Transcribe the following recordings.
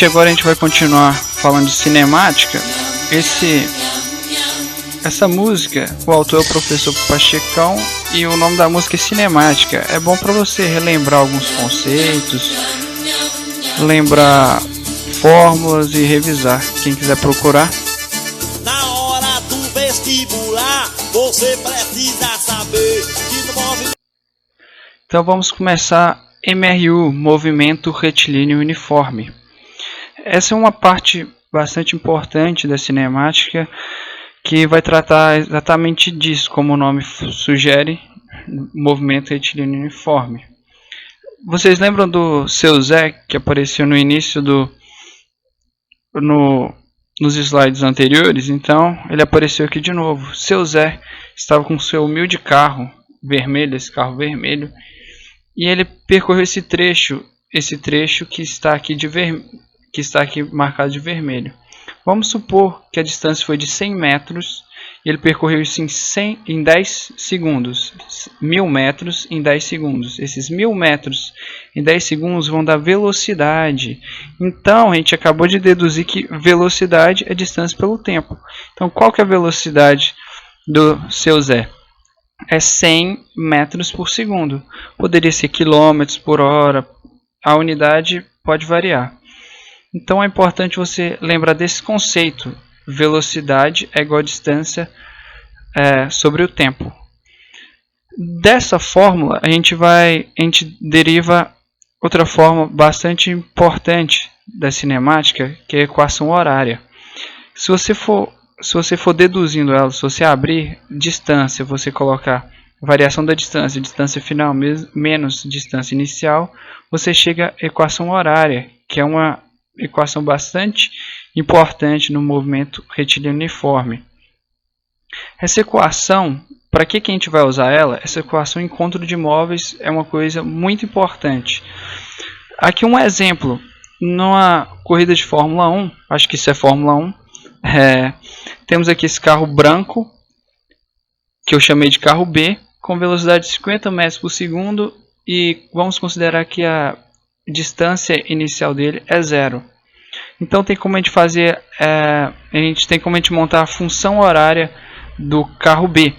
Agora a gente vai continuar falando de cinemática. Essa música, o autor é o professor Pachecão e o nome da música é Cinemática. É bom para você relembrar alguns conceitos, lembrar fórmulas e revisar. Quem quiser procurar. Na hora do vestibular, você precisa saber que no movimento. Então vamos começar. MRU, Movimento Retilíneo Uniforme. Essa é uma parte bastante importante da cinemática que vai tratar exatamente disso, como o nome sugere, movimento retilíneo uniforme. Vocês lembram do Seu Zé, que apareceu no início nos slides anteriores? Então, ele apareceu aqui de novo. Seu Zé estava com seu humilde carro vermelho, esse carro vermelho, e ele percorreu esse trecho que está aqui marcado de vermelho. Vamos supor que a distância foi de 100 metros e ele percorreu isso em 10 segundos. 1000 metros em 10 segundos. Esses 1000 metros em 10 segundos vão dar velocidade. Então, a gente acabou de deduzir que velocidade é distância pelo tempo. Então, qual que é a velocidade do Seu Zé? É 100 metros por segundo. Poderia ser quilômetros por hora. A unidade pode variar. Então é importante você lembrar desse conceito. Velocidade é igual a distância sobre o tempo. Dessa fórmula a gente deriva outra forma bastante importante da cinemática, que é a equação horária. Se você for deduzindo ela, se você abrir distância, você colocar variação da distância, distância final menos distância inicial, você chega à equação horária, que é uma equação bastante importante no movimento retilíneo uniforme. Essa equação, para que a gente vai usar ela? Essa equação encontro de móveis é uma coisa muito importante. Aqui um exemplo, numa corrida de Fórmula 1, acho que isso é Fórmula 1, temos aqui esse carro branco, que eu chamei de carro B, com velocidade de 50 metros por segundo, e vamos considerar que a distância inicial dele é 0. Então tem como a gente fazer, montar a função horária do carro B.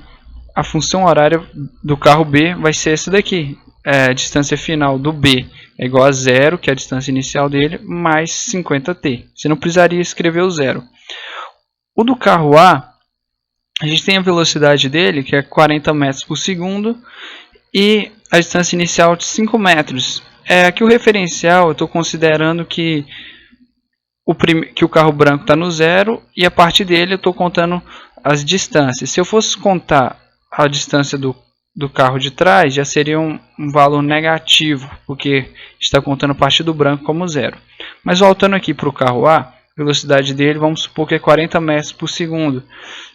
A função horária do carro B vai ser essa daqui. A distância final do B é igual a 0, que é a distância inicial dele, mais 50t. Você não precisaria escrever o 0. O do carro A gente tem a velocidade dele, que é 40 metros por segundo, e a distância inicial de 5 metros. Aqui o referencial, eu estou considerando que o carro branco está no 0, e a partir dele eu estou contando as distâncias. Se eu fosse contar a distância do carro de trás, já seria um valor negativo, porque está contando a partir do branco como 0. Mas voltando aqui para o carro A, a velocidade dele, vamos supor que é 40 metros por segundo.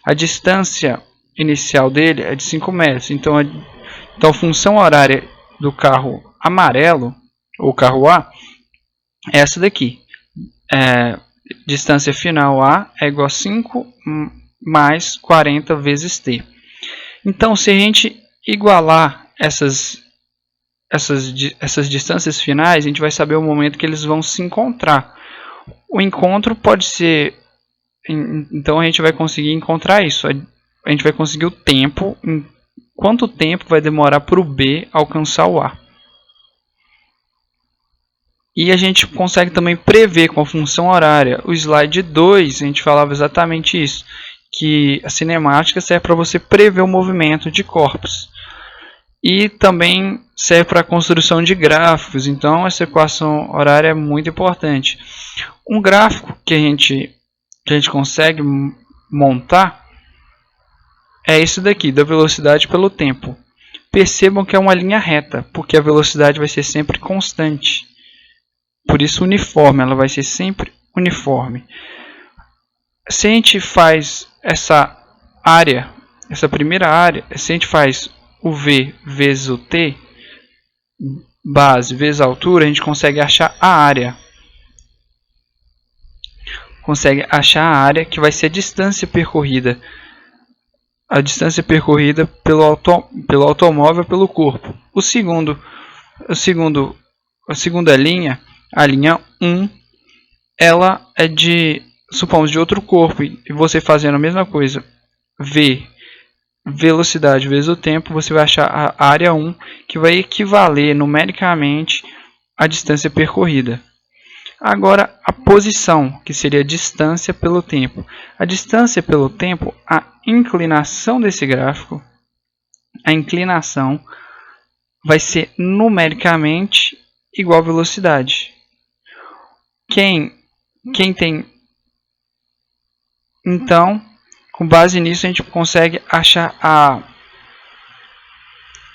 A distância inicial dele é de 5 metros. Então a função horária do carro amarelo, ou carro A, é essa daqui. Distância final A é igual a 5 mais 40 vezes t. Então, se a gente igualar essas distâncias finais, a gente vai saber o momento que eles vão se encontrar. O encontro pode ser... Então, a gente vai conseguir encontrar isso. A gente vai conseguir o tempo, quanto tempo vai demorar para o B alcançar o A. E a gente consegue também prever com a função horária. O slide 2, a gente falava exatamente isso, que a cinemática serve para você prever o movimento de corpos. E também serve para a construção de gráficos. Então, essa equação horária é muito importante. Um gráfico que a gente consegue montar é esse daqui, da velocidade pelo tempo. Percebam que é uma linha reta, porque a velocidade vai ser sempre constante. Por isso uniforme, ela vai ser sempre uniforme. Se a gente faz essa área, essa primeira área, se a gente faz o V vezes o T, base vezes a altura, a gente consegue achar a área. Consegue achar a área que vai ser a distância percorrida. A distância percorrida pelo automóvel, pelo corpo. A segunda linha, a linha 1, ela é de, supomos, de outro corpo, e você fazendo a mesma coisa, v velocidade vezes o tempo, você vai achar a área 1, que vai equivaler numericamente à distância percorrida. Agora, a posição, que seria a distância pelo tempo. A distância pelo tempo, a inclinação desse gráfico, a inclinação vai ser numericamente igual à velocidade. Quem tem... Então, com base nisso, a gente consegue achar a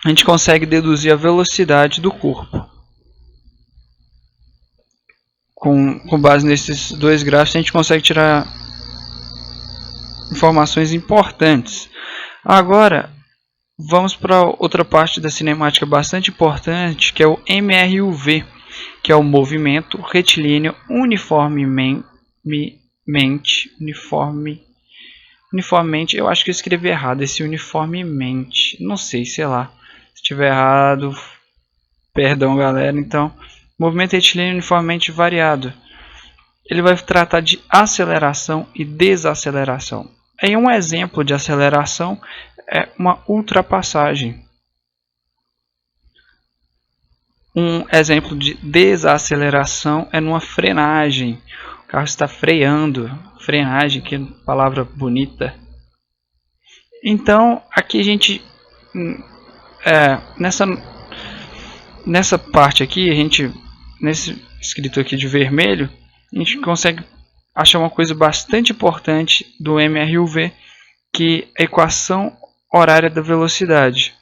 gente consegue deduzir a velocidade do corpo. Com base nesses dois gráficos, a gente consegue tirar informações importantes. Agora, vamos para outra parte da cinemática bastante importante, que é o MRUV, que é o movimento retilíneo uniformemente, eu acho que eu escrevi errado esse uniformemente, não sei, sei lá, se estiver errado, perdão galera. Então, movimento retilíneo uniformemente variado, ele vai tratar de aceleração e desaceleração. Aí um exemplo de aceleração é uma ultrapassagem. Um exemplo de desaceleração é numa frenagem. O carro está freando. Frenagem, que palavra bonita. Então, aqui a gente... nessa parte aqui, a gente... Nesse escrito aqui de vermelho, a gente consegue achar uma coisa bastante importante do MRUV, que é a equação horária da velocidade.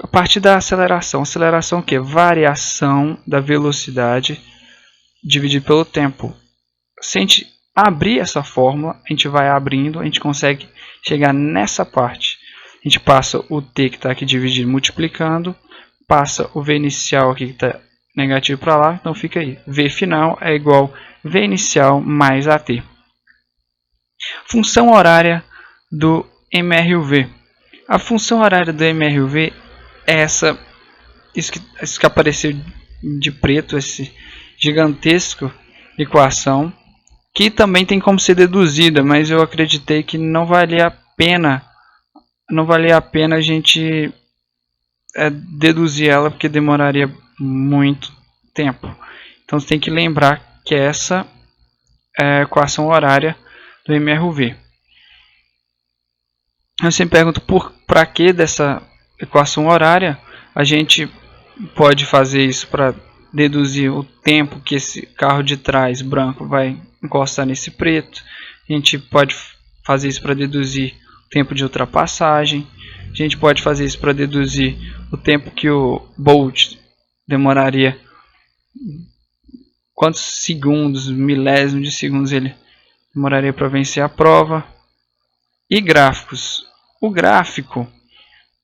A partir da aceleração. Aceleração o que? Variação da velocidade dividido pelo tempo. Se a gente abrir essa fórmula, a gente vai abrindo, a gente consegue chegar nessa parte. A gente passa o t que está aqui dividido multiplicando, passa o v inicial aqui que está negativo para lá, então fica aí. V final é igual v inicial mais at. Função horária do MRUV. A função horária do MRUV é isso que apareceu de preto, esse gigantesco equação, que também tem como ser deduzida, mas eu acreditei que não valia a pena a gente deduzir ela, porque demoraria muito tempo. Então você tem que lembrar que essa é a equação horária do MRUV. Eu sempre pergunto para que dessa equação horária. A gente pode fazer isso para deduzir o tempo que esse carro de trás branco vai encostar nesse preto. A gente pode fazer isso para deduzir o tempo de ultrapassagem. A gente pode fazer isso para deduzir o tempo que o Bolt demoraria, quantos segundos, milésimos de segundos ele demoraria para vencer a prova. E gráficos. O gráfico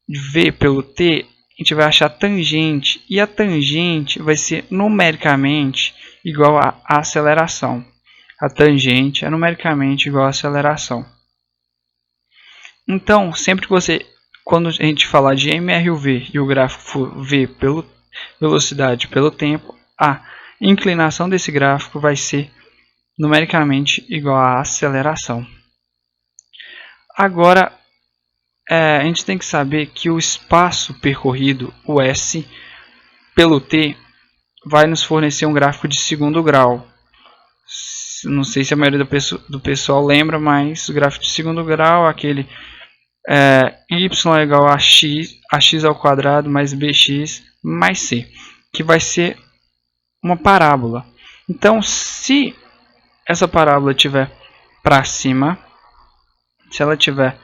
de V pelo T, a gente vai achar a tangente, e a tangente vai ser numericamente igual à aceleração. A tangente é numericamente igual à aceleração. Então, sempre que quando a gente falar de MRUV e o gráfico for V pelo velocidade pelo tempo, a inclinação desse gráfico vai ser numericamente igual à aceleração. Agora, a gente tem que saber que o espaço percorrido, o S, pelo T, vai nos fornecer um gráfico de segundo grau. Não sei se a maioria do pessoal lembra, mas o gráfico de segundo grau é aquele y é igual a x ao quadrado mais bx mais c, que vai ser uma parábola. Então, se essa parábola estiver para cima, se ela estiver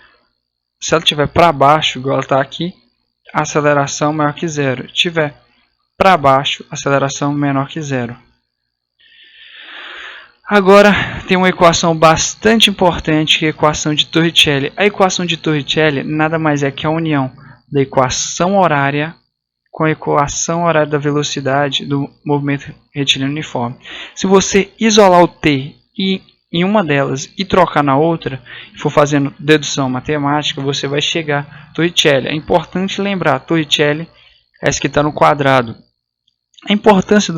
para baixo, igual ela está aqui, a aceleração maior que zero. Se estiver para baixo, a aceleração menor que zero. Agora, tem uma equação bastante importante, que é a equação de Torricelli. A equação de Torricelli nada mais é que a união da equação horária com a equação horária da velocidade do movimento retilíneo uniforme. Se você isolar o t em uma delas e trocar na outra, e for fazendo dedução matemática, você vai chegar a Torricelli. É importante lembrar, Torricelli é essa que está no quadrado. A importância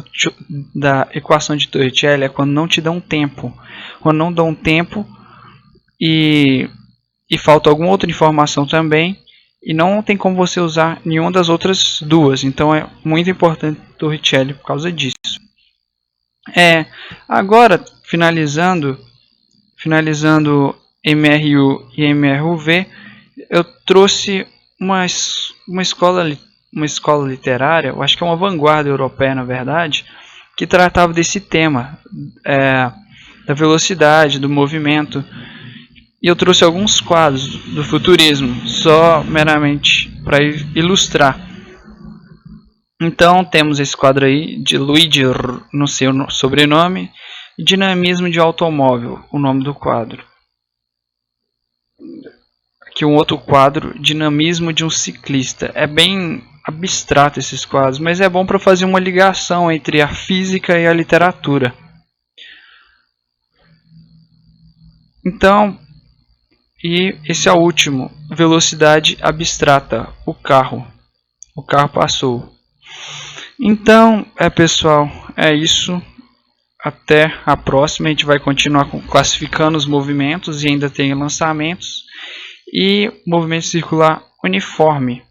da equação de Torricelli é quando não te dão tempo. Quando não dão tempo e falta alguma outra informação também, e não tem como você usar nenhuma das outras duas. Então é muito importante Torricelli por causa disso. Agora, finalizando MRU e MRUV, eu trouxe uma escola literária, eu acho que é uma vanguarda europeia, na verdade, que tratava desse tema, da velocidade, do movimento. E eu trouxe alguns quadros do futurismo, só meramente para ilustrar. Então temos esse quadro aí de Luigi, no seu sobrenome, e Dinamismo de Automóvel, o nome do quadro. Aqui um outro quadro, Dinamismo de um Ciclista. É bem abstrato esses quadros, mas é bom para fazer uma ligação entre a física e a literatura. Então, e esse é o último, velocidade abstrata, o carro passou. Então, pessoal, é isso. Até a próxima. A gente vai continuar classificando os movimentos e ainda tem lançamentos. E movimento circular uniforme.